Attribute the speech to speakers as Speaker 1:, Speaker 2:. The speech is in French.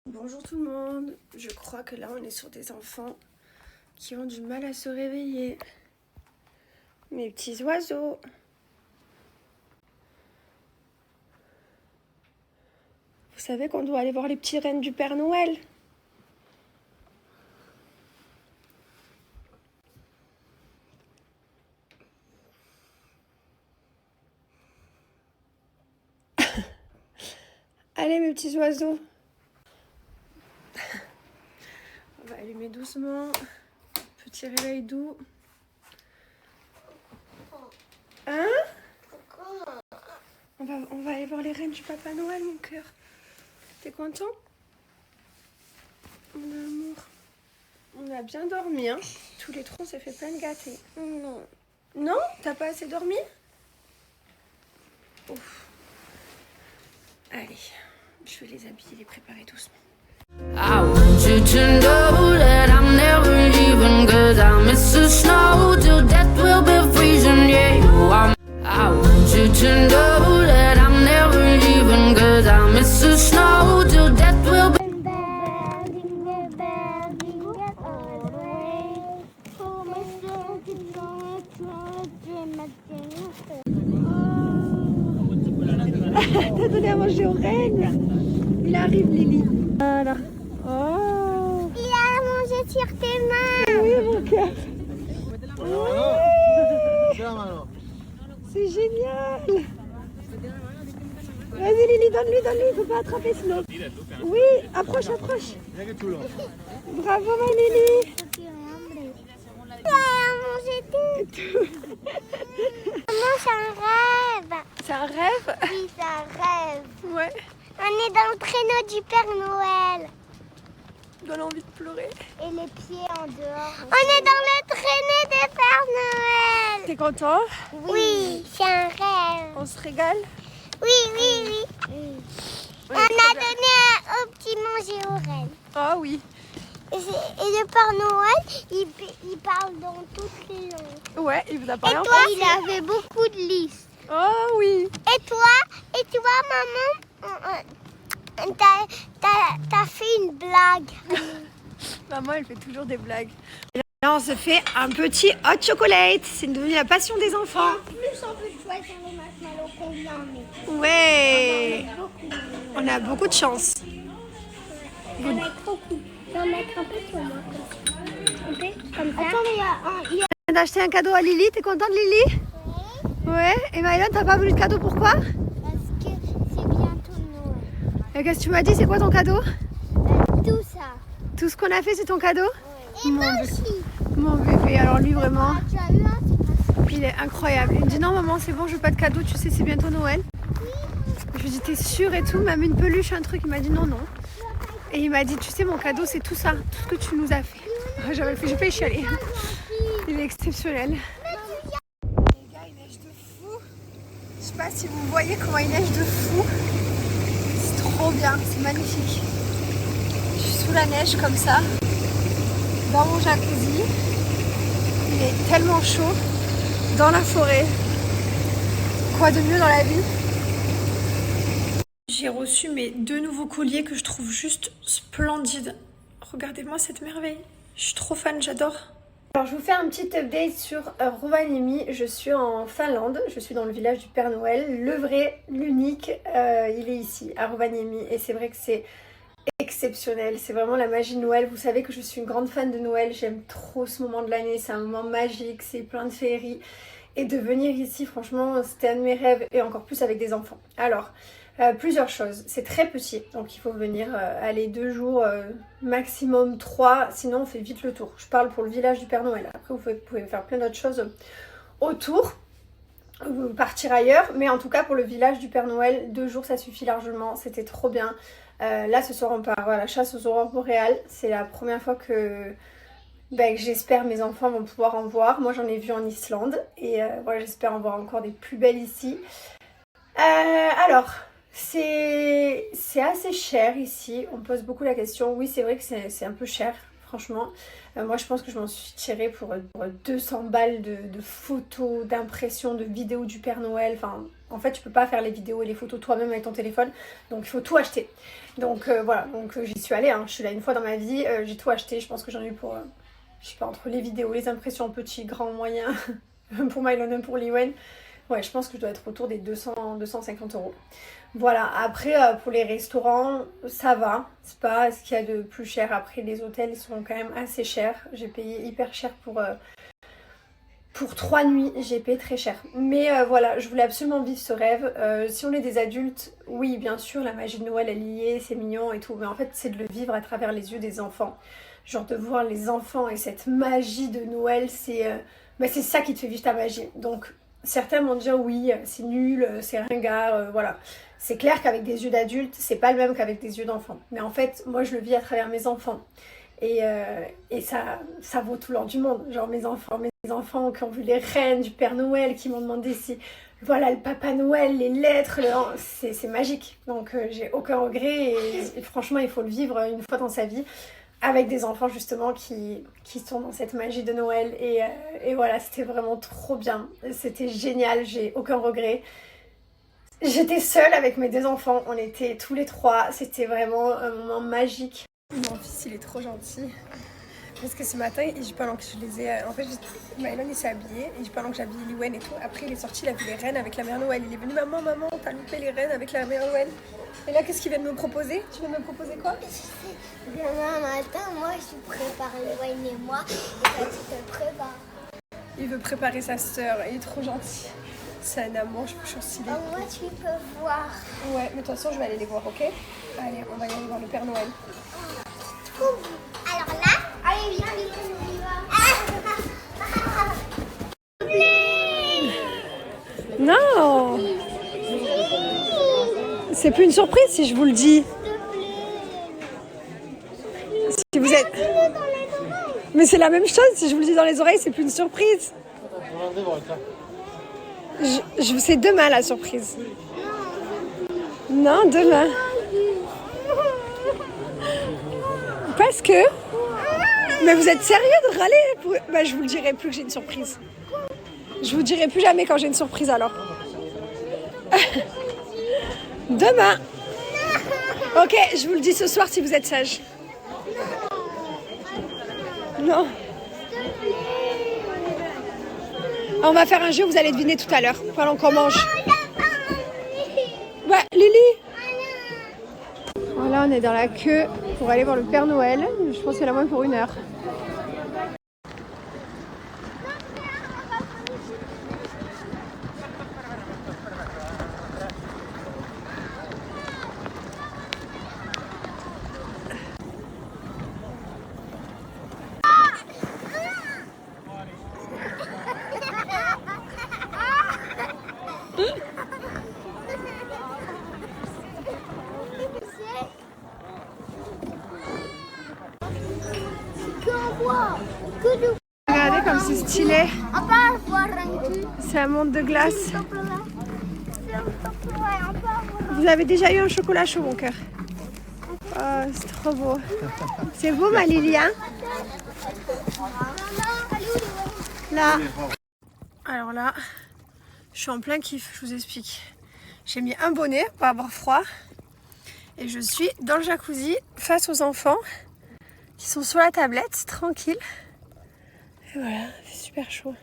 Speaker 1: Bonjour tout le monde, je crois que là on est sur des enfants qui ont du mal à se réveiller. Mes petits oiseaux. Vous savez qu'on doit aller voir les petits rennes du Père Noël? Allez mes petits oiseaux. On va allumer doucement. Petit réveil doux. Hein? On va aller voir les rennes du Papa Noël, mon cœur. T'es content? Mon amour. On a bien dormi, hein? Tous les trois, on s'est fait plein de gâter. Non. Non? T'as pas assez dormi? Ouf. Allez, je vais les habiller, les préparer doucement.
Speaker 2: I want you to know that I'm never leaving, 'cause I miss the snow till death will be freezing, yeah. I want you to know that I'm never leaving, 'cause I miss the snow till death will be
Speaker 1: T'as donné à manger aux rennes. Il arrive, Lily. Voilà. Oh.
Speaker 3: Il a mangé sur tes mains.
Speaker 1: Oui, mon cœur. C'est génial. Vas-y, Lily, donne-lui. Il ne peut pas attraper sinon. Oui, approche. Bravo, ma Lily.
Speaker 3: Il a mangé tout. Maman, c'est un rêve.
Speaker 1: C'est un rêve?
Speaker 3: Oui, c'est un rêve.
Speaker 1: Ouais.
Speaker 3: On est dans le traîneau du Père Noël.
Speaker 1: Donne envie de pleurer.
Speaker 3: Et les pieds en dehors. On est dans le traîneau du Père Noël.
Speaker 1: T'es content?
Speaker 3: Oui, c'est un rêve.
Speaker 1: On se régale?
Speaker 3: Oui. On a donné au petit manger aux rennes.
Speaker 1: Ah oui.
Speaker 3: Et le Père Noël, il parle dans toutes les langues.
Speaker 1: Ouais, il vous a
Speaker 3: Et
Speaker 1: parlé en
Speaker 3: toi, il avait beaucoup de listes.
Speaker 1: Oh oui.
Speaker 3: Et toi, maman, t'as fait une blague.
Speaker 1: Maman, elle fait toujours des blagues. Et là, on se fait un petit hot chocolate. C'est devenu la passion des enfants.
Speaker 3: En plus, on peut choisir les marshmallows qu'on vient en mettre.
Speaker 1: Ouais. On a beaucoup de chance.
Speaker 3: J'en ai beaucoup. J'en mettre un peu sur moi. Comme ça. Attends, mais il y a
Speaker 1: On a acheté un cadeau à Lily. T'es contente, Lily? Ouais. Et Maëlon, t'as pas voulu de cadeau, pourquoi?
Speaker 3: parce que c'est bientôt Noël.
Speaker 1: Et qu'est-ce que tu m'as dit? C'est quoi ton cadeau?
Speaker 3: Tout ça.
Speaker 1: Tout ce qu'on a fait, c'est ton cadeau?
Speaker 3: Et moi aussi.
Speaker 1: Mon bébé, alors lui, vraiment,
Speaker 3: Tu as eu un, c'est pas ça.
Speaker 1: il est incroyable. Il me dit non, maman, c'est bon, je veux pas de cadeau. Tu sais, c'est bientôt Noël. Je lui ai dit, t'es sûre et tout? Même une peluche, un truc. Il m'a dit non. Et il m'a dit, tu sais, mon cadeau, c'est tout ça, tout ce que tu nous as fait. J'ai failli chialer. Il est exceptionnel. Les gars, il neige de fou. Je sais pas si vous voyez comment il neige de fou. C'est trop bien, c'est magnifique. Je suis sous la neige comme ça, dans mon jacuzzi. Il est tellement chaud, dans la forêt. Quoi de mieux dans la vie? J'ai reçu mes 2 nouveaux colliers que je trouve juste splendides. Regardez-moi cette merveille. Je suis trop fan, j'adore. Alors je vous fais un petit update sur Rovaniemi. Je suis en Finlande, je suis dans le village du Père Noël. Le vrai, l'unique, il est ici, à Rovaniemi. Et c'est vrai que c'est exceptionnel. C'est vraiment la magie de Noël. Vous savez que je suis une grande fan de Noël. J'aime trop ce moment de l'année. C'est un moment magique, c'est plein de féeries. Et de venir ici, franchement, c'était un de mes rêves. Et encore plus avec des enfants. Alors... plusieurs choses, c'est très petit, donc il faut venir aller 2 jours, maximum 3, sinon on fait vite le tour. Je parle pour le village du Père Noël, après vous pouvez faire plein d'autres choses autour, partir ailleurs, mais en tout cas pour le village du Père Noël, 2 jours ça suffit largement, c'était trop bien. Là ce soir on part à la chasse aux aurores boréales, c'est la première fois que j'espère mes enfants vont pouvoir en voir. Moi j'en ai vu en Islande, et voilà, j'espère en voir encore des plus belles ici. Alors... C'est assez cher ici, on pose beaucoup la question. Oui, c'est vrai que c'est un peu cher, franchement. Moi, je pense que je m'en suis tirée pour 200 balles de photos, d'impressions, de vidéos du Père Noël. Enfin, en fait, tu peux pas faire les vidéos et les photos toi-même avec ton téléphone. Donc, il faut tout acheter. Donc, voilà. Donc, j'y suis allée. Hein. Je suis là une fois dans ma vie. J'ai tout acheté. Je pense que j'en ai eu pour, je sais pas, entre les vidéos, les impressions petits, grands, moyens, pour Mylon et pour Liwen. Ouais, je pense que je dois être autour des 200-250 €. Voilà, après pour les restaurants, ça va. C'est pas ce qu'il y a de plus cher. Après, les hôtels ils sont quand même assez chers. J'ai payé hyper cher pour 3 nuits. J'ai payé très cher. Mais voilà, je voulais absolument vivre ce rêve. Si on est des adultes, oui, bien sûr, la magie de Noël, elle y est, c'est mignon et tout. Mais en fait, c'est de le vivre à travers les yeux des enfants. Genre de voir les enfants et cette magie de Noël, c'est ça qui te fait vivre ta magie. Donc, certains vont dire oui, c'est nul, c'est ringard, voilà. C'est clair qu'avec des yeux d'adulte, c'est pas le même qu'avec des yeux d'enfant. Mais en fait, moi je le vis à travers mes enfants. Et ça vaut tout l'or du monde. Genre mes enfants qui ont vu les reines du Père Noël, qui m'ont demandé si, voilà, le Papa Noël, les lettres, c'est magique. Donc j'ai aucun regret et franchement, il faut le vivre une fois dans sa vie. Avec des enfants justement qui sont dans cette magie de Noël et voilà, c'était vraiment trop bien, c'était génial, j'ai aucun regret. J'étais seule avec mes 2 enfants, on était tous les 3, c'était vraiment un moment magique. Mon fils il est trop gentil parce que ce matin, pendant que je les ai... En fait, Mylon il s'est habillé et pendant que j'habillais Liwen et tout, après il est sorti, il a vu les reines avec la mère Noël, il est venu maman, t'as loupé les reines avec la mère Noël. Et là, qu'est-ce qu'il vient de me proposer? Tu viens de me proposer quoi?
Speaker 3: Demain matin, moi je prépare Liwen et moi, et toi tu te prépares.
Speaker 1: Il veut préparer sa sœur, il est trop gentil. C'est un amour, je suis stylée.
Speaker 3: Moi tu peux voir.
Speaker 1: Ouais, mais de toute façon, je vais aller les voir, ok? Allez, on va y aller voir le Père Noël.
Speaker 3: Alors là, allez, viens, on y va.
Speaker 1: Non! C'est plus une surprise si je vous le dis. Si vous êtes... Mais c'est la même chose, si je vous le dis dans les oreilles, c'est plus une surprise. C'est demain la surprise. Non, demain. Parce que... Mais vous êtes sérieux de râler Bah, je vous le dirai plus que j'ai une surprise. Je vous dirai plus jamais quand j'ai une surprise alors. Demain. Ok, je vous le dis ce soir si vous êtes sage. Non. On va faire un jeu, vous allez deviner tout à l'heure, pendant qu'on mange. Ouais, Lily. Voilà, on est dans la queue pour aller voir le Père Noël. Je pense qu'il y en a moins pour 1 heure. Regardez comme c'est stylé. C'est un monde de glace. Vous avez déjà eu un chocolat chaud, mon cœur? Oh, c'est trop beau. C'est beau, ma Lily, hein? Là. Alors là, je suis en plein kiff, je vous explique. J'ai mis un bonnet pour avoir froid. Et je suis dans le jacuzzi face aux enfants qui sont sur la tablette, tranquille. Et voilà, c'est super chaud.